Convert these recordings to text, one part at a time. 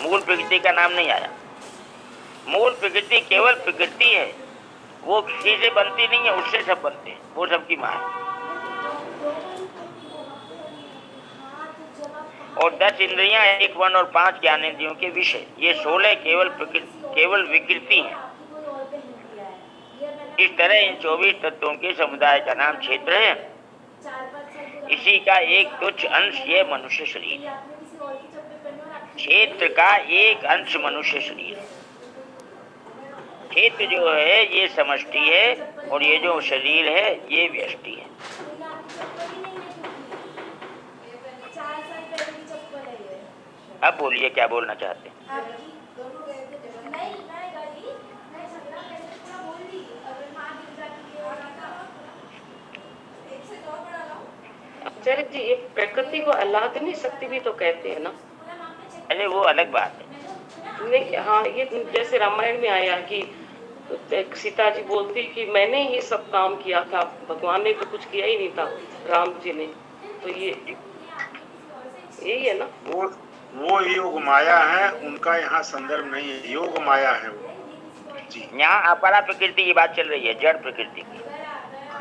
मूल प्रकृति का नाम नहीं आया। मूल प्रकृति केवल प्रकृति है, वो किसी से बनती नहीं है, उससे सब बनते हैं, वो सबकी माँ है। और 10 इंद्रियां, 1 मन और 5 ज्ञानेंद्रियों के विषय, ये 16 केवल विकृति हैं। इस तरह इन 24 तत्वों के समुदाय का नाम क्षेत्र है। इसी का एक तुच्छ अंश ये मनुष्य शरीर है। क्षेत्र का एक अंश मनुष्य शरीर है। क्षेत्र जो है ये समष्टि है और ये जो शरीर है ये व्यष्टि है। अब बोलिए क्या बोलना चाहते हैं। आचार्य जी, एक प्रकृति को आह्लादनी शक्ति भी तो कहते हैं ना? अरे वो अलग बात है। नहीं, हाँ, ये जैसे रामायण में आया कि सीता जी बोलती कि मैंने ही सब काम किया था, भगवान ने तो कुछ किया ही नहीं था, राम जी ने। तो ये यही है ना? वो योग माया है, उनका यहाँ संदर्भ नहीं है, योग माया है वो जी। यहाँ अपरा प्रकृति की बात चल रही है, जड़ प्रकृति की।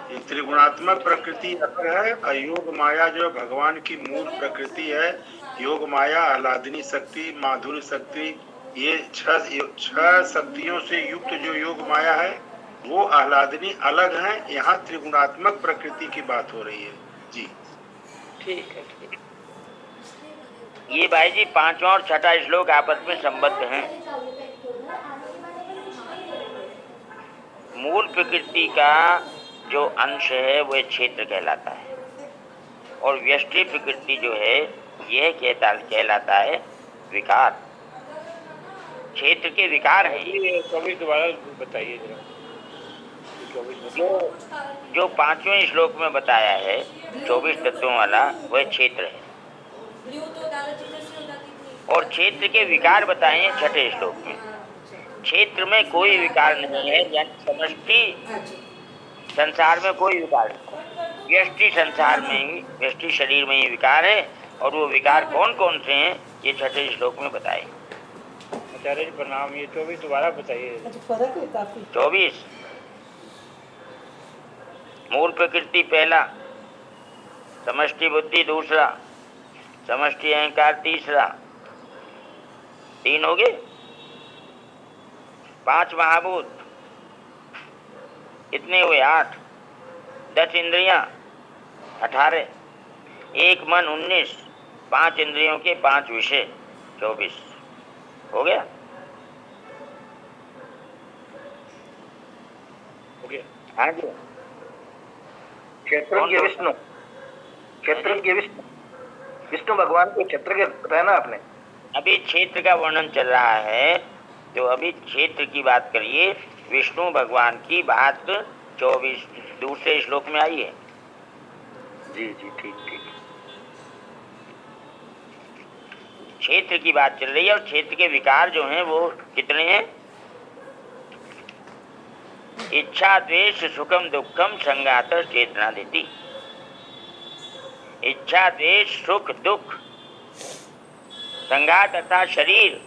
ये त्रिगुणात्मक प्रकृति अलग है और योग माया जो भगवान की मूल प्रकृति है। योग माया, आह्लादनी शक्ति, माधुर्य शक्ति, ये छह शक्तियों से युक्त जो योग माया है वो आह्लादनी अलग है। यहाँ त्रिगुणात्मक प्रकृति की बात हो रही है जी। ठीक है, ठीक। ये भाई जी 5वां और 6ठा श्लोक आपस में संबद्ध हैं। मूल प्रकृति का जो अंश है वह क्षेत्र कहलाता है और व्यष्टि प्रकृति जो है यह कहलाता है विकार। क्षेत्र के विकार हैं। ये 24 दोबारा बताइए जरा। जो 5वें श्लोक में बताया है 24 तत्वों वाला वह क्षेत्र है और क्षेत्र के विकार बताए हैं 6ठे श्लोक में। क्षेत्र में कोई विकार नहीं है, यानी समष्टि संसार में कोई विकार नहीं। व्यष्टि संसार में ही, व्यष्टि शरीर में ही विकार है और वो विकार कौन कौन से हैं ये 6ठे श्लोक में बताए। आचार्य जी प्रणाम, ये 24 दोबारा बताइए। फर्क है काफी। 24 मूल प्रकृति पहला, समष्टि बुद्धि दूसरा, समष्टि अहंकार तीसरा, 3 हो गए। 5 महाभूत कितने हुए? 8। 10 इंद्रियां 18, 1 मन 19, 5 इंद्रियों के 5 विषय 24 हो गया। हो गया। हाँ जी। क्षेत्रज्ञ विष्णु, क्षेत्रज्ञ विष्णु, विष्णु भगवान को क्षेत्रज्ञ बताया ना आपने। अभी क्षेत्र का वर्णन चल रहा है तो अभी क्षेत्र की बात करिए। विष्णु भगवान की बात 24 दूसरे श्लोक में आई है। जी जी, ठीक ठीक। क्षेत्र की बात चल रही है और क्षेत्र के विकार जो हैं वो कितने हैं? इच्छा द्वेष सुखम दुखम संघात चेतना देती। इच्छा द्वेष सुख दुख, संघात अर्थात शरीर,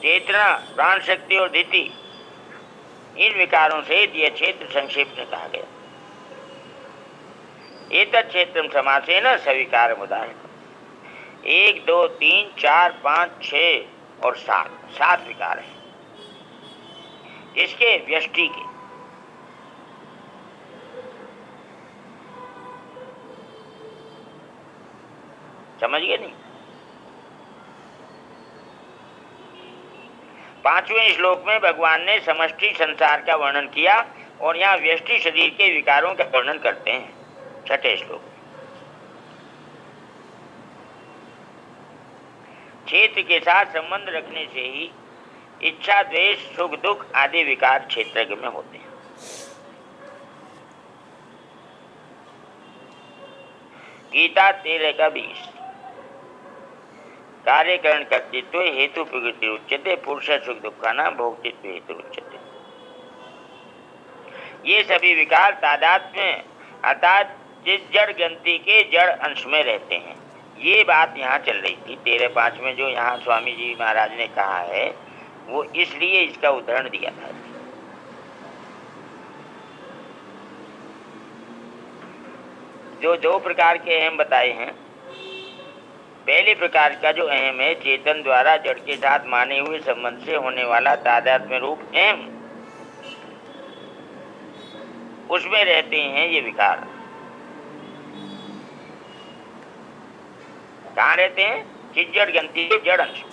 चेतना प्राण शक्ति और धिति, इन विकारों से यह क्षेत्र संक्षेप में कहा गया। एतत् क्षेत्रम समासेन सविकार उदाहरण 1 2 3 4 5 6 और 7 विकार हैं इसके व्यष्टि के। समझ गए नहीं? 5वें श्लोक में भगवान ने समष्टि संसार का वर्णन किया और यहाँ व्यष्टि शरीर के विकारों का वर्णन करते हैं 6ठे श्लोक। क्षेत्र के साथ संबंध रखने से ही इच्छा द्वेष सुख दुख आदि विकार क्षेत्र में होते हैं। गीता 13:20 कार्यकरण कर्तृत्व हेतु प्रकृति उच्यते पुरुष सुख दुखाना भोक्तृत्व हेतु उच्यते। ये सभी विकार तादात्म्य अर्थात जिस जड़ ग्रंथि के जड़ अंश में रहते हैं ये बात यहाँ चल रही थी 13.5 में, जो यहाँ स्वामी जी महाराज ने कहा है वो इसलिए इसका उदाहरण दिया था। जो दो प्रकार के अहम बताए हैं, पहले प्रकार का जो अहम है चेतन द्वारा जड़ के साथ माने हुए संबंध से होने वाला तादात्म्य रूप अहम, उसमें रहते हैं ये विकार। कहाँ रहते हैं? चिज्जड़ ग्रंथि के जड़ अंश।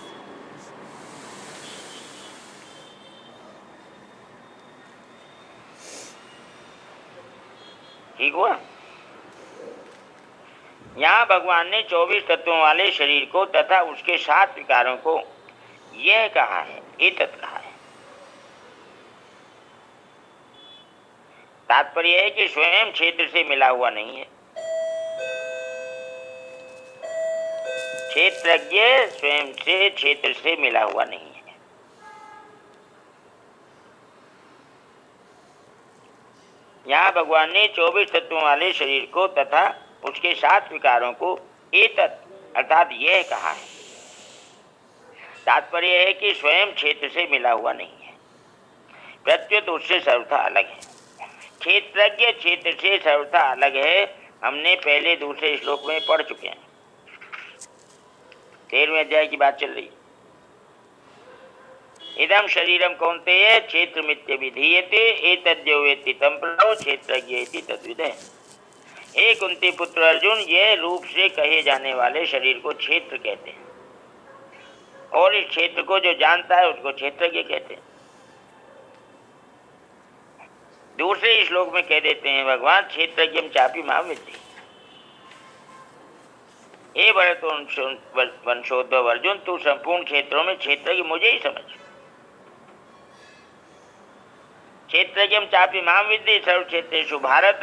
ठीक हुआ? यहाँ भगवान ने 24 तत्वों वाले शरीर को तथा उसके 7 विकारों को यह कहा है, एतत् कहा है। तात्पर्य है कि स्वयं क्षेत्र से मिला हुआ नहीं है। क्षेत्रज्ञ स्वयं से क्षेत्र से मिला हुआ नहीं है। यहाँ भगवान ने 24 तत्वों वाले शरीर को तथा उसके 7 विकारों को एतत् अर्थात यह कहा है। तात्पर्य है कि स्वयं क्षेत्र से मिला हुआ नहीं है, प्रत्युत उससे सर्वथा अलग है। क्षेत्रज्ञ क्षेत्र से सर्वथा अलग है, हमने पहले दूसरे श्लोक में पढ़ चुके हैं। 13वें अध्याय की बात चल रही है। इदम शरीरम कौन्तेय क्षेत्रमित्य विधीयते एतद्यो वेत्ति तं प्रभो क्षेत्रज्ञ इति तद्विदः। हे कुंती पुत्र अर्जुन, यह रूप से कहे जाने वाले शरीर को क्षेत्र कहते हैं, और इस क्षेत्र को जो जानता है उसको क्षेत्रज्ञ कहते हैं। दूसरे श्लोक में कह देते हैं भगवान, क्षेत्रज्ञम चापि मां विद्धि। हे वंशोद्भव अर्जुन, तू संपूर्ण क्षेत्रों में क्षेत्रज्ञ मुझे ही समझ। क्षेत्रज्ञम चापि मां विद्धि सर्व क्षेत्रेषु भारत,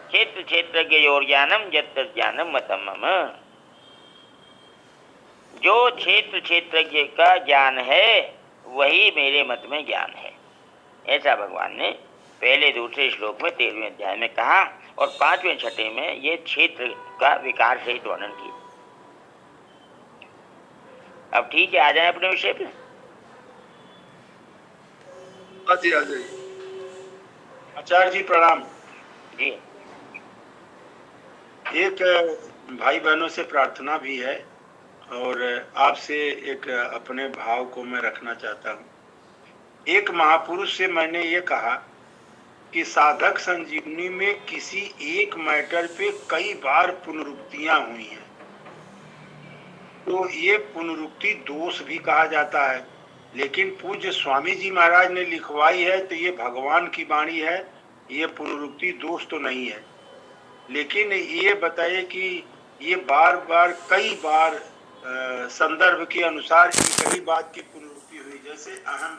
क्षेत्र क्षेत्रज्ञयोर ज्ञानम यत्तत् ज्ञानम मतम मम। जो क्षेत्र क्षेत्रज्ञ का ज्ञान है वही मेरे मत में ज्ञान है। ऐसा भगवान ने पहले दूसरे श्लोक में 13वें अध्याय में कहा, और 5वें छठे में ये क्षेत्र का विकार सहित वर्णन किया। अब ठीक है, आ जाए अपने विषय पे। आ जाइए। आचार्य जी प्रणाम जी। एक भाई बहनों से प्रार्थना भी है, और आपसे एक अपने भाव को मैं रखना चाहता हूँ। एक महापुरुष से मैंने ये कहा कि साधक संजीवनी में किसी एक मैटर पे कई बार पुनरुक्तियां हुई हैं, तो ये पुनरुक्ति दोष भी कहा जाता है। लेकिन पूज्य स्वामी जी महाराज ने लिखवाई है तो ये भगवान की वाणी है, ये पुनरुक्ति दोष तो नहीं है। लेकिन ये बताइए कि ये बार बार कई बार संदर्भ के अनुसार कई बात की पुनरुक्ति हुई, जैसे अहम